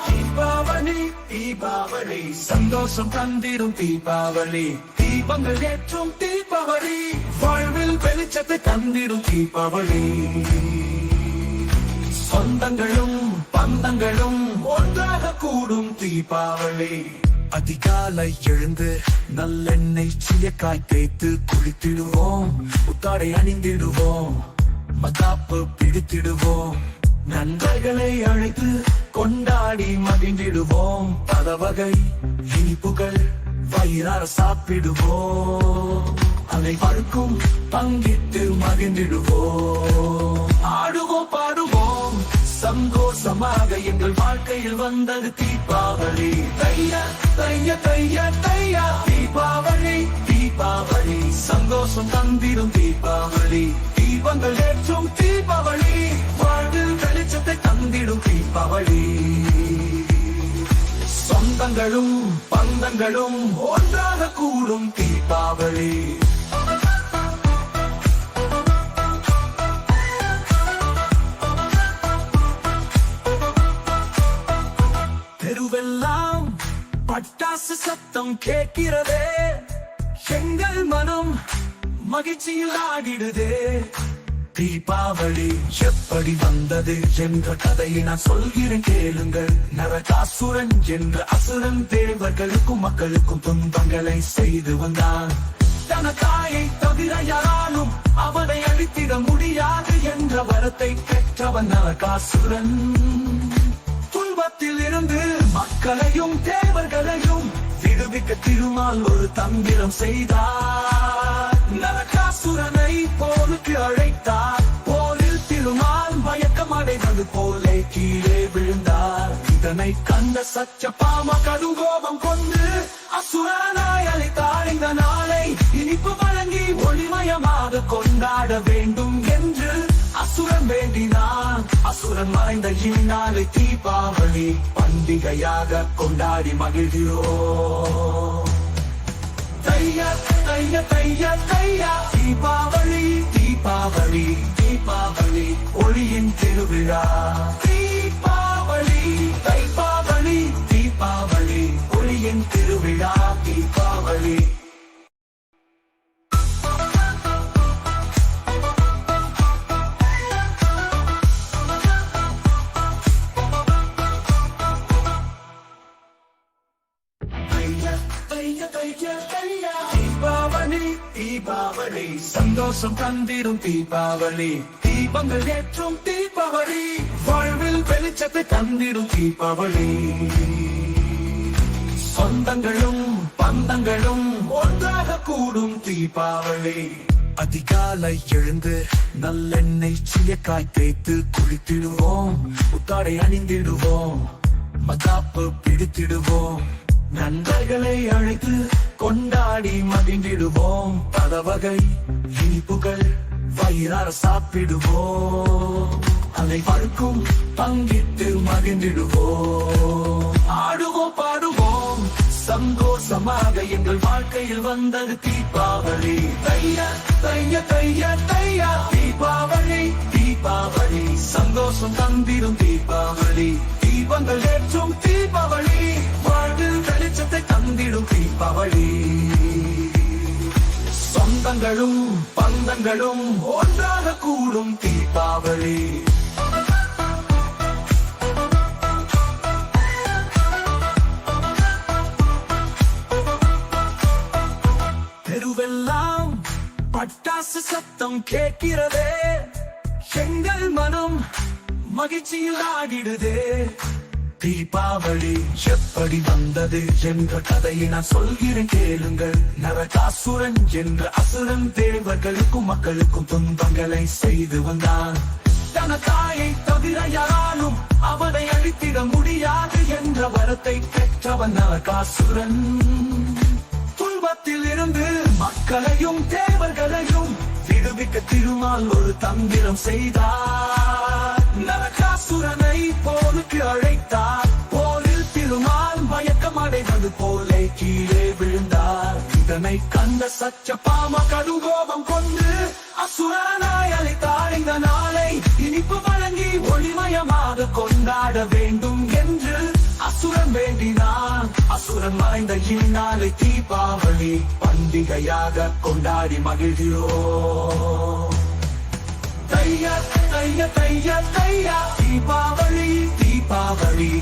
தீபாவளி தீபாவளி சந்தோஷம் தந்திடும் தீபாவளி தீபங்கள் ஏற்றும் தீபாவளி வாழ்வில் வெளிச்சத்தை தந்திடும் தீபாவளி சொந்தங்களும் பந்தங்களும் ஒன்றாக கூடும் தீபாவளி அதிகாலை எழுந்து நல்லெண்ணெய் சீயக்காய் தேய்த்து குளித்திடுவோம் புத்தாடை அணிந்திடுவோம் மதாப்பு பிடித்திடுவோம் நண்பர்களை அழைத்து கொண்டாடி மகிழ்ந்திடுவோம் பல வகை இனிப்புகள் வயிறார சாப்பிடுவோம் அனைவருக்கும் பங்கிட்டு மகிழ்ந்திடுவோம் ஆடுவோம் பாடுவோம் சந்தோஷமாக எங்கள் வாழ்க்கையில் வந்தது தீபாவளி தையா தையா தையா தையா தீபாவளி தீபாவளி சந்தோஷம் தந்திடும் தீபாவளி தீபங்கள் ஏற்றும் தீபாவளி வாழ்வில் வெளிச்சத்தை தந்திடும் தீபாவளி சொந்தங்களும் பந்தங்களும் ஒன்றாக கூடும் தீபாவளி தெருவெல்லாம் பட்டாசு சத்தம் கேட்கிறதே எங்கள் மனம் மகிழ்ச்சியில் ஆடிடுதே தீபாவளி எப்படி வந்தது என்ற கதையை நான் சொல்கிறேன் கேளுங்கள் நரகாசுரன் என்ற அசுரன் தேவர்களுக்கும் மக்களுக்கும் துன்பங்களை செய்து வந்தான் தன தாயை தவிர யாராலும் அவனை அழித்திட முடியாது என்ற வரத்தை பெற்றவன் நரகாசுரன் துன்பத்தில் இருந்து மக்களையும் தேவர்களையும் விடுவிக்க திருமால் ஒரு தந்திரம் செய்தார் நரகாசுரனை போருக்கு அழைத்தார் போரில் திருமால் மயக்கம் அடைவது போலே கீழே விழுந்தார் இதனை கண்ட சச்சபாமா கடுங்கோபம் கொண்டு அசுரனாய் அழைத்தார் இந்த நாளை இனிப்பு வழங்கி ஒளிமயமாக கொண்டாட வேண்டும் என்று அசுரன் வேண்டினான் அசுரன் மறைந்த இந்நாளை தீபாவளி பண்டிகையாக கொண்டாடி மகிழ்கிறோம் தையா தையா தையா தையா தீபாவளி தீபாவளி தீபாவளி ஒளியின் திருவிழா தீபாவளி தைபாவளி தீபாவளி ஒளியின் திருவிழா தீபாவளி தீபாவளி தீபாவளி சந்தோஷம் தந்திடும் தீபாவளி தீபங்கள் ஏற்றும் தீபாவளி வாழ்வில் வெளிச்சத்தை தந்திடும் தீபாவளி சொந்தங்களும் பந்தங்களும் ஒன்றாக கூடும் தீபாவளி அதிகாலை எழுந்து நல்லெண்ணெய் சீயக்காய் தேய்த்து குளித்திடுவோம் புத்தாடை அணிந்திடுவோம் மதாப்பு பிடித்திடுவோம் நண்பர்களை அழைத்து கொண்டாடி மகிழ்ந்திடுவோம் பல வகை இனிப்புகள் வயிறார சாப்பிடுவோம் அனைவருக்கும் பங்கிட்டு மகிழ்ந்திடுவோம் ஆடுவோம் பாடுவோம் சந்தோஷமாக எங்கள் வாழ்க்கையில் வந்தது தீபாவளி தையா தையா தையா தையா தீபாவளி தீபாவளி சந்தோஷம் தந்திடும் தீபாவளி தீபங்கள் ஏற்றும் தீபாவளி வாழ்வில் வெளிச்சத்தை தந்திடும் தீபாவளி சொந்தங்களும் பந்தங்களும் ஒன்றாக கூடும் தீபாவளி தெருவெல்லாம் பட்டாசு சத்தம் கேட்கிறதே எங்கள் மனம் மகிழ்ச்சியில் ஆடிடுதே தீபாவளி எப்படி வந்தது என்ற கதையை நான் சொல்கிறேன் கேளுங்கள் நரகாசுரன் என்ற அசுரன் தேவர்களுக்கும் மக்களுக்கும் துன்பங்களை செய்து வந்தான் தன தாயை தவிர யாராலும் அவனை அழித்திட முடியாது என்ற வரத்தை பெற்றவன் நரகாசுரன் துன்பத்தில் இருந்து மக்களையும் தேவர்களையும் விடுவிக்க திருமால் ஒரு தந்திரம் செய்தார் நரகாசுரனை போருக்கு அழைத்தார் போரில் திருமால் மயக்கம் அடைவது போலே கீழே விழுந்தார் இதனை கண்ட சச்சபாமா கடுங்கோபம் கொண்டு அசுரனாய் அழைத்தார் இந்த நாளை இனிப்பு வழங்கி ஒளிமயம் கோலாகலமாக கொண்டாட வேண்டும் என்று அசுரன் வேண்டினான். அசுரன் மறைந்த இந்நாளை தீபாவளி பண்டிகையாக கொண்டாடி மகிழ்கிறோம். தையா தையா தையா தையா தீபாவளி தீபாவளி